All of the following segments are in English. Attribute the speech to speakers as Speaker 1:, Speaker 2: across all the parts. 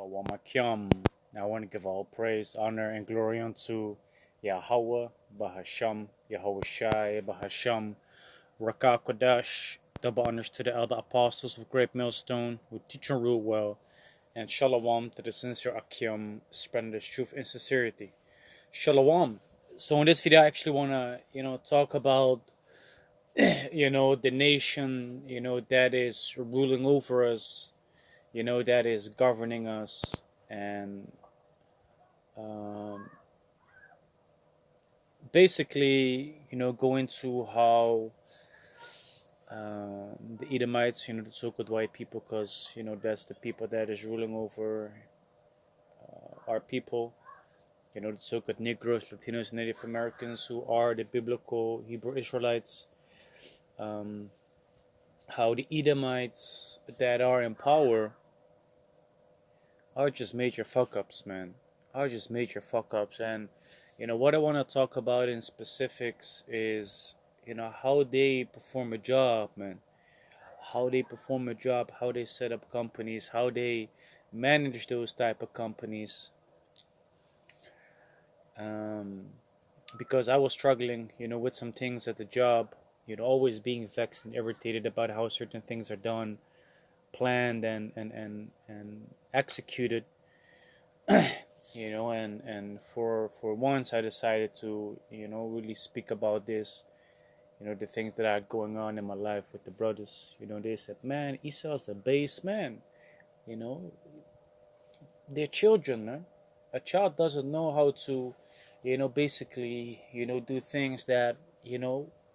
Speaker 1: Shalom Akim. I want to give all praise, honor, and glory unto Yahweh, Bahasham, Yahweh Shai, Bahasham, Rakah Kodash. Double honors to the elder apostles of Great Millstone who teach and rule well, and Shalom to the sincere Akim, spreading this truth and sincerity. Shalom. So in this video, I actually want to, talk about, the nation, that is ruling over us, that is governing us, and um, basically, go into how the Edomites, the so-called white people, because, that's the people that is ruling over our people, the so-called Negroes, Latinos, Native Americans, who are the biblical Hebrew Israelites, how the Edomites that are in power are just major fuck-ups, man. Are just major fuck-ups. And, what I want to talk about in specifics is, how they perform a job, man. How they perform a job, how they set up companies, how they manage those type of companies. Because I was struggling, with some things at the job, always being vexed and irritated about how certain things are done, planned and executed. And for once I decided to, really speak about this, the things that are going on in my life with the brothers. They said, man, Esau's a base man. They're children, man. A child doesn't know how to, basically, do things that,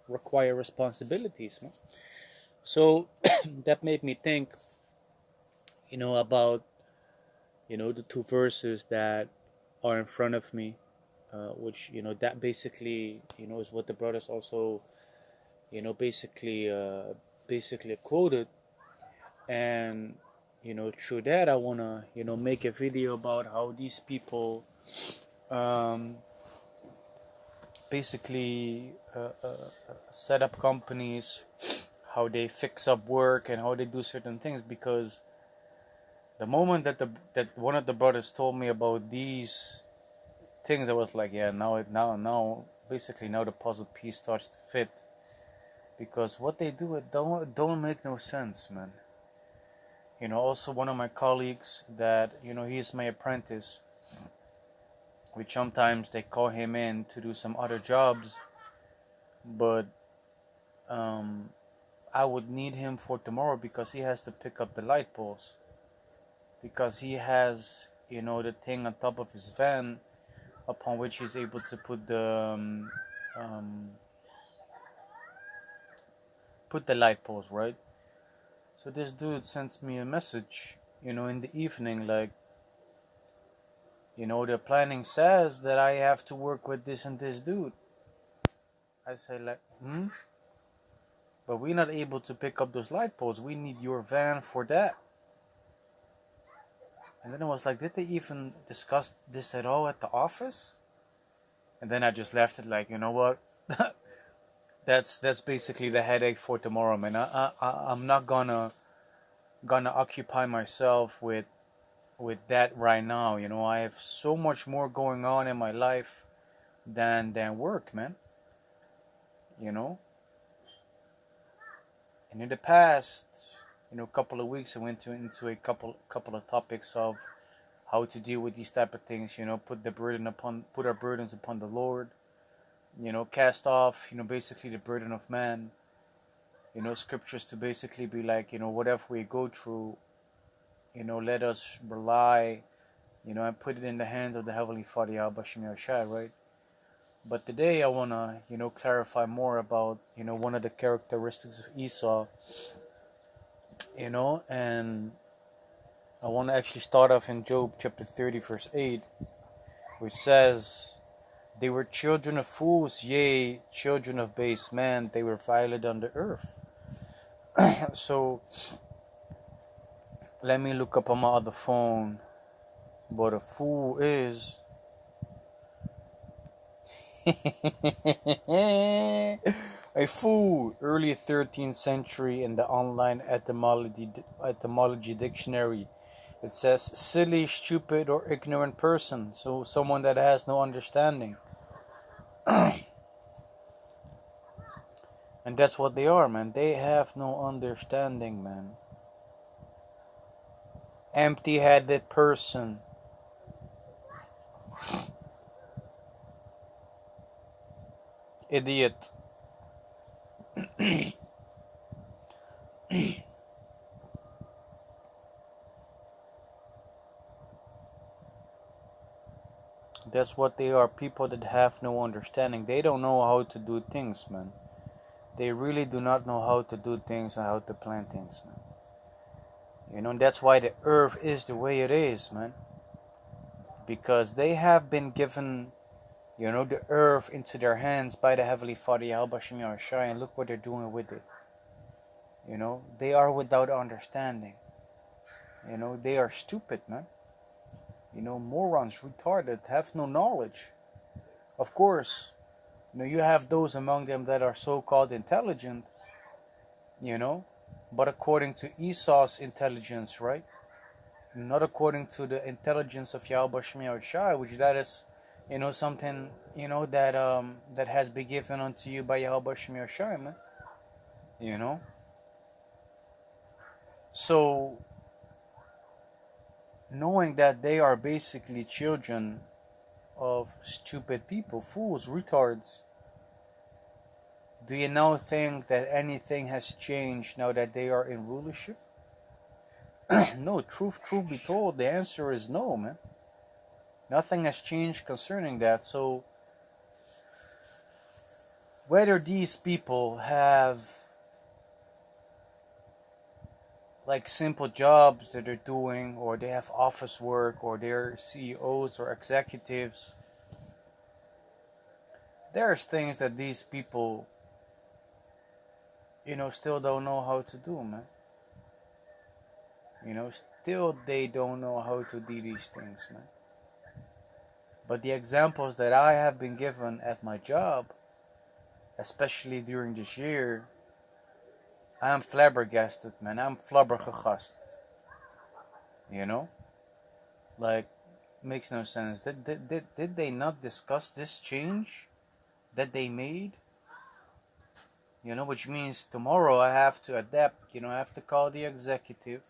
Speaker 1: require responsibilities, man. So that made me think, about, the two verses that are in front of me, which, that basically, is what the brothers also, basically quoted. And, through that, I want to, make a video about how these people basically set up companies, how they fix up work, and how they do certain things. Because the moment that one of the brothers told me about these things, I was like, yeah, now basically now the puzzle piece starts to fit. Because what they do, it don't make no sense, man. Also one of my colleagues that, he's my apprentice, which sometimes they call him in to do some other jobs, but I would need him for tomorrow because he has to pick up the light poles, because he has, the thing on top of his van upon which he's able to put the light poles, right? So this dude sends me a message, in the evening, like, the planning says that I have to work with this and this dude. I say, like, but we're not able to pick up those light poles. We need your van for that. And then I was like, did they even discuss this at all at the office? And then I just left it like, you know what? that's basically the headache for tomorrow, man. I'm not gonna occupy myself with that right now. I have so much more going on in my life than work, man. And in the past, couple of weeks, I went into a couple of topics of how to deal with these type of things. Put our burdens upon the Lord. Cast off, basically the burden of man. Scriptures to basically be like, whatever we go through, let us rely, and put it in the hands of the Heavenly Father, Yahweh Shem Yahshai, right? But today I want to, clarify more about, one of the characteristics of Esau, and I want to actually start off in Job chapter 30, verse 8, which says, they were children of fools, yea, children of base men, they were violent on the earth. So, let me look up on my other phone what a fool is. A fool, early 13th century in the online etymology dictionary, It says silly, stupid, or ignorant person. So someone that has no understanding. And that's what they are, man. They have no understanding, man. Empty-headed person. Idiot. That's what they are. People that have no understanding. They don't know how to do things, man. They really do not know how to do things and how to plan things, man. You know, and that's why the earth is the way it is, man. Because they have been given, you know, the earth into their hands by the Heavenly Father, Yahweh Shem Yahushai, and look what they're doing with it. You know, they are without understanding. You know, they are stupid, man. You know, morons, retarded, have no knowledge. Of course, you know, you have those among them that are so-called intelligent, you know, but according to Esau's intelligence, right? Not according to the intelligence of Yahweh Shem Yahushai, which that is, you know, something, you know, that has been given unto you by Yahweh Shem Yahushai, man. You know? So, knowing that they are basically children of stupid people, fools, retards, do you now think that anything has changed now that they are in rulership? No, truth be told, the answer is no, man. Nothing has changed concerning that. So, whether these people have like simple jobs that they're doing, or they have office work, or they're CEOs or executives, there's things that these people, you know, still don't know how to do, man. You know, still they don't know how to do these things, man. But the examples that I have been given at my job, especially during this year, I am flabbergasted, man. I'm flabbergast. You know? Like, makes no sense. Did they not discuss this change that they made? You know, which means tomorrow I have to adapt. You know, I have to call the executive.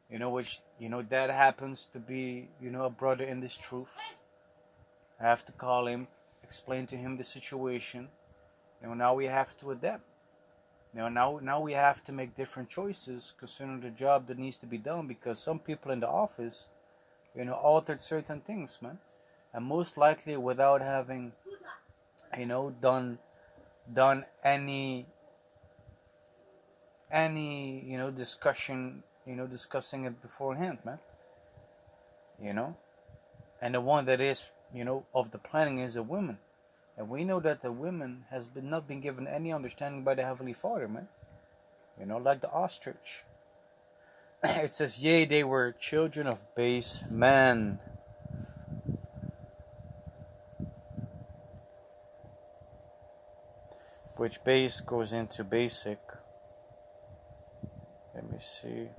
Speaker 1: You know, which, you know, that happens to be, you know, a brother in this truth. I have to call him, explain to him the situation. You know, now we have to adapt. You know, now we have to make different choices concerning the job that needs to be done, because some people in the office, you know, altered certain things, man. And most likely without having, you know, done any you know, discussion, you know, discussing it beforehand, man. You know, and the one that is, you know, of the planning is a woman, and we know that the woman has not been given any understanding by the Heavenly Father, man. You know, like the ostrich. It says, yea, they were children of base man. Which base goes into basic. Let me see.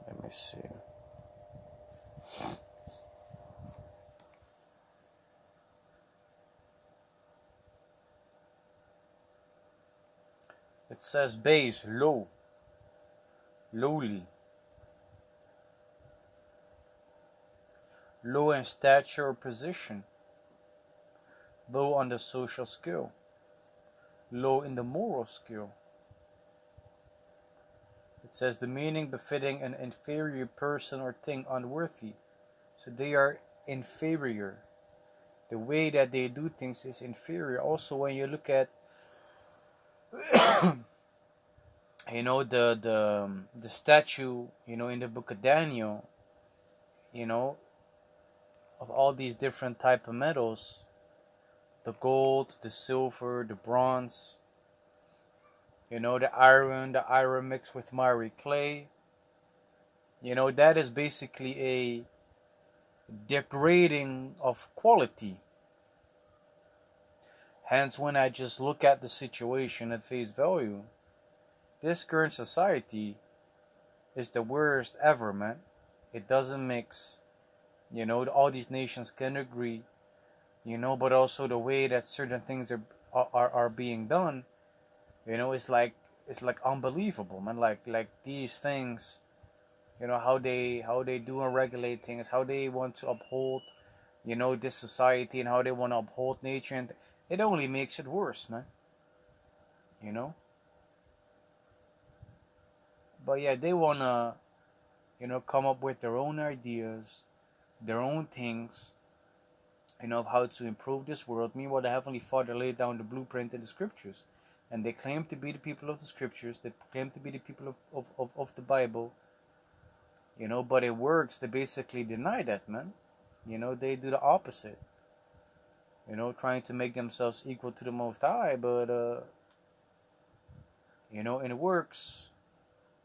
Speaker 1: Let me see. It says base, low, lowly, low in stature or position, low on the social scale, low in the moral scale. It says the meaning befitting an inferior person or thing, unworthy. So they are inferior. The way that they do things is inferior. Also, when you look at you know, the statue, you know, in the book of Daniel, you know, of all these different type of metals, the gold, the silver, the bronze, you know, the iron mixed with miry clay, you know, that is basically a degrading of quality. Hence, when I just look at the situation at face value, this current society is the worst ever, man. It doesn't mix. All these nations can agree. But also the way that certain things are being done. It's like unbelievable, man. Like these things. How they do and regulate things, how they want to uphold, this society, and how they want to uphold nature, and it only makes it worse, man. You know. But yeah, they wanna, come up with their own ideas, their own things, of how to improve this world. Meanwhile, the Heavenly Father laid down the blueprint in the scriptures. And they claim to be the people of the scriptures, they claim to be the people of the Bible, but it works. They basically deny that, man. They do the opposite, trying to make themselves equal to the Most High, but, and it works.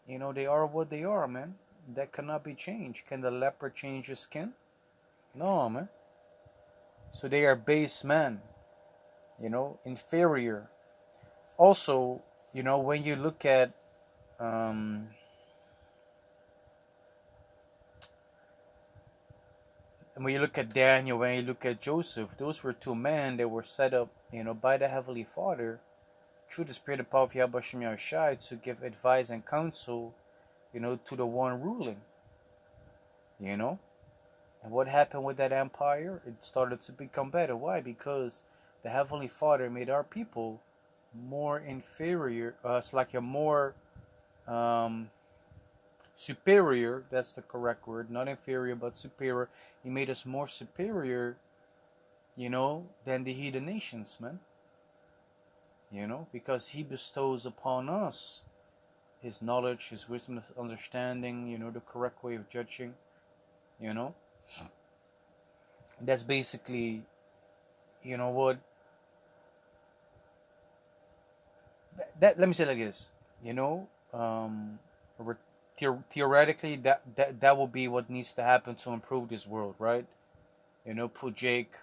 Speaker 1: They are what they are, man. That cannot be changed. Can the leper change his skin? No, man. So they are base men, inferior. Also, when you look at and when you look at Daniel, when you look at Joseph, those were two men that were set up, by the Heavenly Father through the Spirit of power of Yahweh Shem Yahushai to give advice and counsel, to the one ruling. And what happened with that empire? It started to become better. Why? Because the Heavenly Father made our people more inferior. It's like a more superior. That's the correct word. Not inferior, but superior. He made us more superior, than the heathen nations, man. Because he bestows upon us his knowledge, his wisdom, his understanding, the correct way of judging, That's basically, what, let me say it like this, theoretically, that will be what needs to happen to improve this world, right? Put Jake,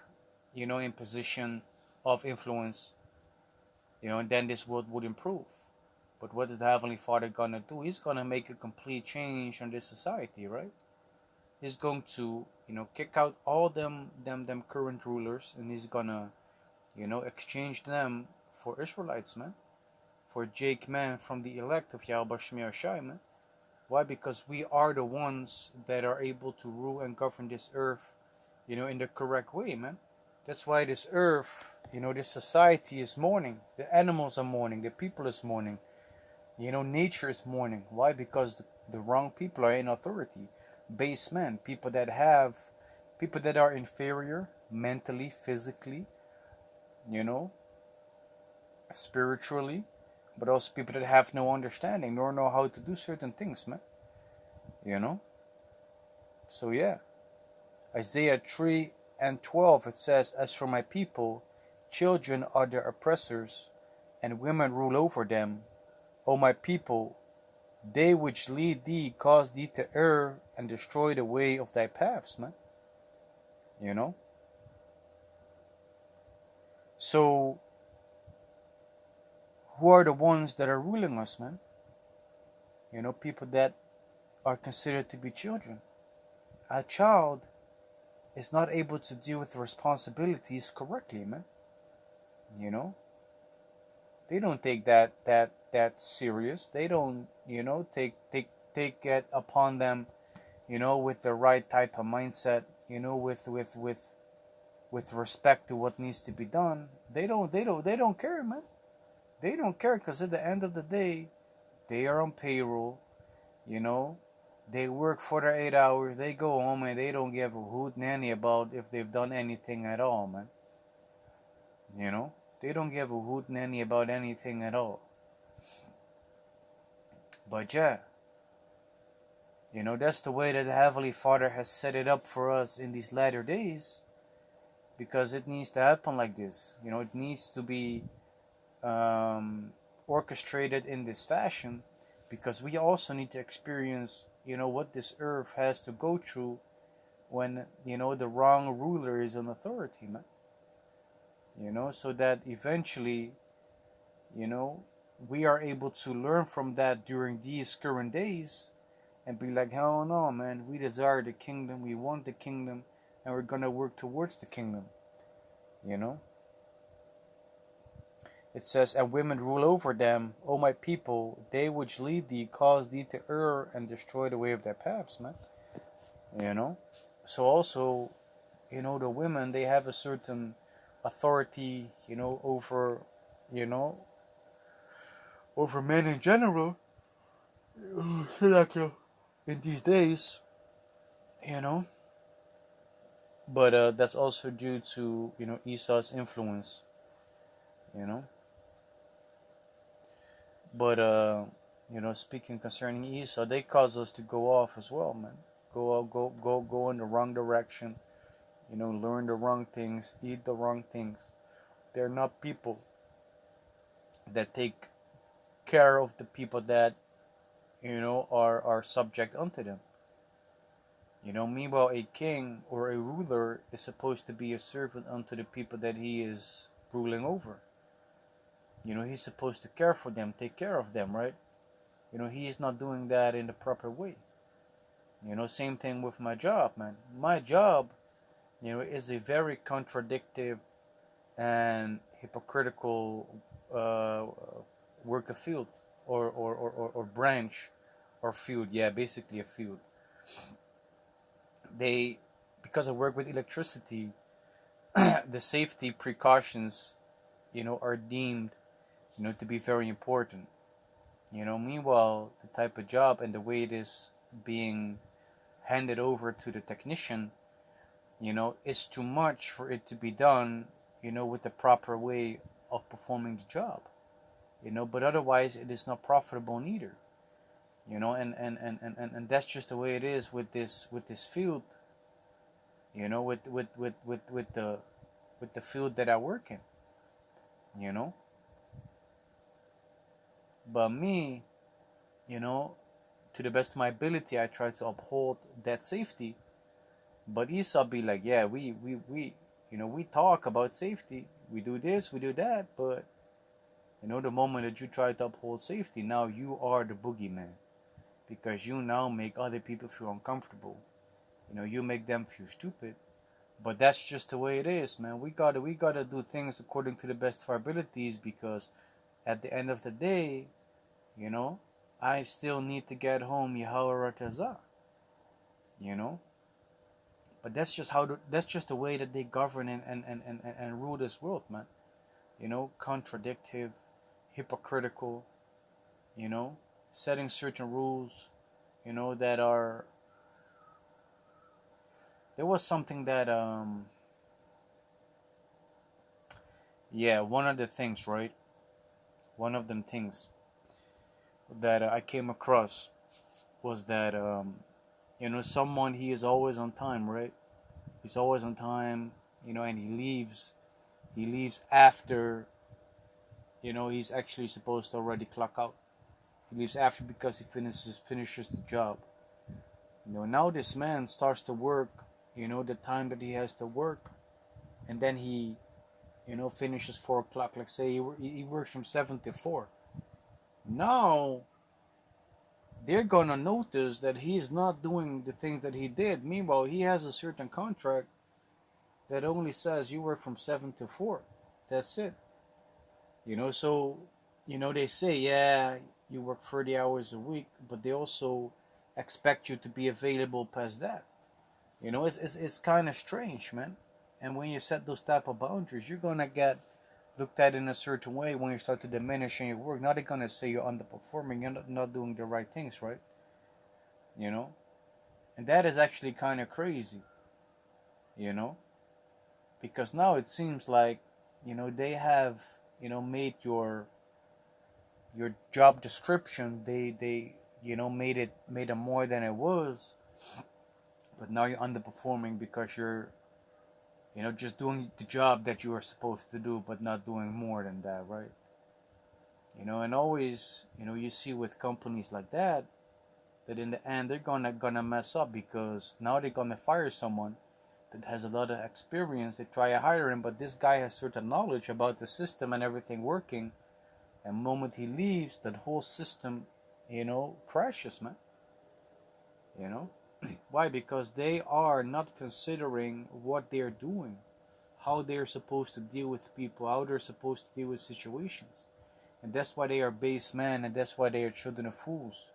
Speaker 1: in position of influence, and then this world would improve. But what is the Heavenly Father gonna do? He's gonna make a complete change on this society, right? He's going to, kick out all them current rulers, and he's gonna, exchange them for Israelites, man. For Jake, man, from the elect of Yahweh Shemir Shai, man. Why? Because we are the ones that are able to rule and govern this earth, in the correct way, man. That's why this earth, this society is mourning. The animals are mourning. The people is mourning. Nature is mourning. Why? Because the wrong people are in authority. Base men, people that are inferior mentally, physically, spiritually, but also people that have no understanding nor know how to do certain things, man. So yeah, Isaiah 3:12, it says, "As for my people, children are their oppressors, and women rule over them. O my people, they which lead thee cause thee to err and destroy the way of thy paths," man. So, who are the ones that are ruling us, man? People that are considered to be children. A child is not able to deal with responsibilities correctly, man. They don't take that serious. They don't, take it upon them, with the right type of mindset, with respect to what needs to be done. They don't care, man. They don't care, because at the end of the day, they are on payroll, They work for their 8 hours. They go home and they don't give a hoot nanny about if they've done anything at all, man. They don't give a hoot nanny about anything at all. But yeah, that's the way that the Heavenly Father has set it up for us in these latter days, because it needs to happen like this. It needs to be orchestrated in this fashion, because we also need to experience, what this earth has to go through when, the wrong ruler is in authority, man. so that eventually, you know, we are able to learn from that during these current days and be like, hell no, man, we desire the kingdom, we want the kingdom, and we're gonna work towards the kingdom, you know. It says, and women rule over them, O my people, they which lead thee cause thee to err and destroy the way of their paths, man. You know? So also, the women, they have a certain authority, over, you know, over men in general. In these days, you know. But that's also due to, Esau's influence, you know. But speaking concerning Esau, they cause us to go off as well, man. Go in the wrong direction. Learn the wrong things, eat the wrong things. They're not people that take care of the people that are subject unto them. Meanwhile, a king or a ruler is supposed to be a servant unto the people that he is ruling over. He's supposed to care for them, take care of them, right? He is not doing that in the proper way. Same thing with my job, man. My job, is a very contradictive and hypocritical work of field or branch or field. Yeah, basically a field. Because I work with electricity, the safety precautions, are deemed, to be very important. Meanwhile, the type of job and the way it is being handed over to the technician, is too much for it to be done, with the proper way of performing the job. But otherwise it is not profitable neither. And that's just the way it is with this field, with the field that I work in, But me, to the best of my ability, I try to uphold that safety. But Esau be like, yeah, we talk about safety. We do this, we do that. But, the moment that you try to uphold safety, now you are the boogeyman. Because you now make other people feel uncomfortable. You make them feel stupid. But that's just the way it is, man. We gotta do things according to the best of our abilities, because at the end of the day, I still need to get home Yahweh Ratazah. But that's just the way that they govern and rule this world, man. Contradictive, hypocritical, setting certain rules, that are. There was something that one of the things, right? One of them things that I came across was that someone, he is always on time, right? He's always on time, and he leaves after, he's actually supposed to already clock out. He leaves after because he finishes the job. Now this man starts to work, the time that he has to work, and then he, finishes 4 o'clock. Like say he works from 7 to 4. Now they're gonna notice that he's not doing the things that he did. Meanwhile, he has a certain contract that only says you work from 7 to 4. That's it. So, they say, yeah, you work 30 hours a week, but they also expect you to be available past that. It's kind of strange, man. And when you set those type of boundaries, you're gonna get looked at in a certain way when you start to diminish in your work. Now they're gonna say you're underperforming, you're not doing the right things, right? And that is actually kind of crazy, because now it seems like, they have, made your job description. They made it more than it was, but now you're underperforming because you're just doing the job that you are supposed to do, but not doing more than that, right? And always, you see with companies like that, that in the end they're gonna mess up, because now they're gonna fire someone, that has a lot of experience, they try to hire him, but this guy has certain knowledge about the system and everything working. And the moment he leaves, that whole system, crashes, man. Why? Because they are not considering what they're doing, how they're supposed to deal with people, how they're supposed to deal with situations. And that's why they are base men, and that's why they are children of fools.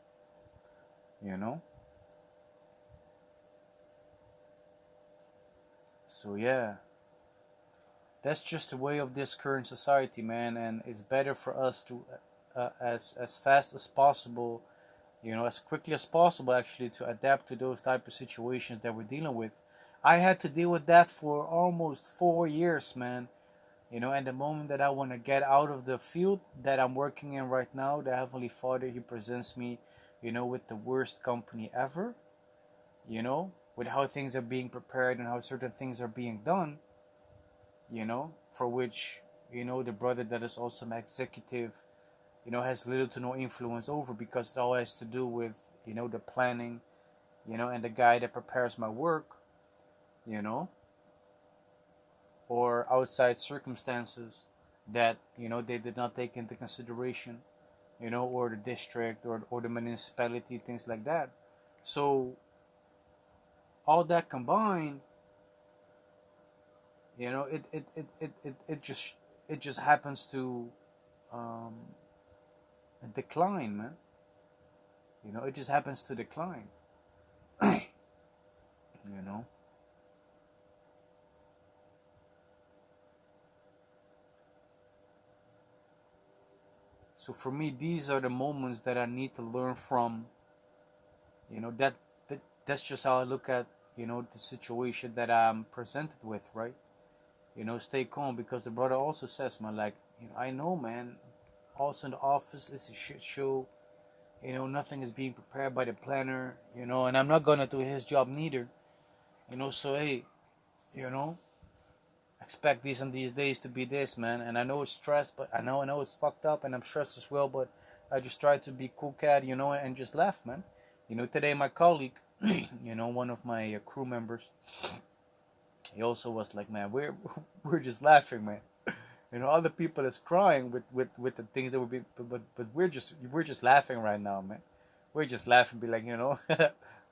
Speaker 1: So yeah, that's just the way of this current society, man. And it's better for us to, as fast as possible, as quickly as possible, actually, to adapt to those type of situations that we're dealing with. I had to deal with that for almost 4 years, man. And the moment that I want to get out of the field that I'm working in right now, the Heavenly Father, He presents me, with the worst company ever, with how things are being prepared and how certain things are being done, for which, the brother that is also my executive, has little to no influence over, because it all has to do with, the planning, and the guy that prepares my work, or outside circumstances that, they did not take into consideration, or the district or the municipality, things like that. So all that combined, it just happens to decline, man. It just happens to decline. you know so for me, these are the moments that I need to learn from. That's just how I look at, the situation that I'm presented with, right? Stay calm, because the brother also says, man, like, I know, man, also in the office, it's a shit show. Nothing is being prepared by the planner, and I'm not gonna do his job neither. So hey, you know, expect these and these days to be this, man. And I know it's stressed, but I know it's fucked up, and I'm stressed as well. But I just try to be cool, cat, and just laugh, man. Today my colleague, one of my crew members, he also was like, man, we're just laughing, man. Other people is crying with the things that would be, but we're just laughing right now, man. We're just laughing, be like,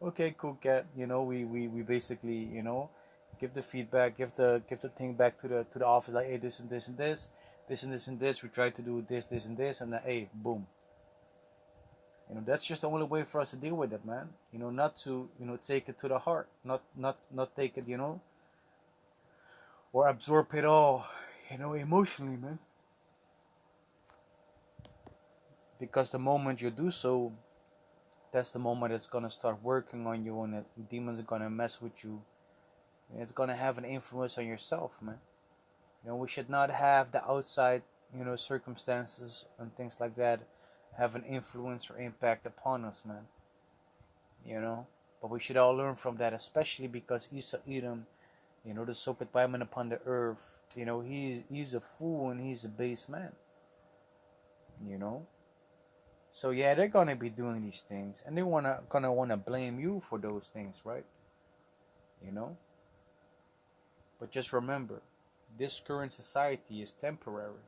Speaker 1: okay, cool, cat. We basically, give the feedback, give the thing back to the office, like, hey, this and this and this, this and this and this. We try to do this and this, and then, hey, boom. That's just the only way for us to deal with it, man. Not to, take it to the heart, not take it, or absorb it all, emotionally, man. Because the moment you do so, that's the moment it's gonna start working on you, and the demons are gonna mess with you. And it's gonna have an influence on yourself, man. We should not have the outside, circumstances and things like that have an influence or impact upon us, man. But we should all learn from that, especially because Isa Edom, the Sopat Baiman upon the earth, he's a fool and he's a base man. So yeah, they're gonna be doing these things, and they're gonna wanna blame you for those things, right? But just remember, this current society is temporary.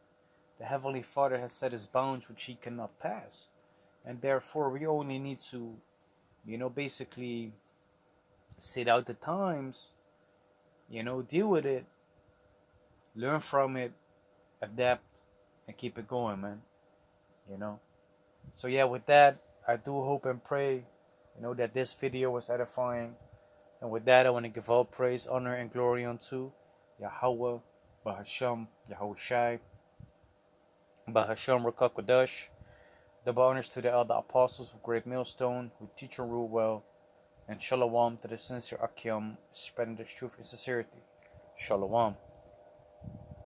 Speaker 1: The Heavenly Father has set his bounds which he cannot pass, and therefore we only need to, basically sit out the times, deal with it, learn from it, adapt, and keep it going, man. So yeah, with that, I do hope and pray, that this video was edifying. And with that, I want to give all praise, honor, and glory unto Yahweh, Bahasham, Yahushai, Bahasham Rakakodash. Double honors to the elder apostles of Great Millstone who teach and rule well. And shalom to the sincere Akim, spreading the truth in sincerity. Shalom.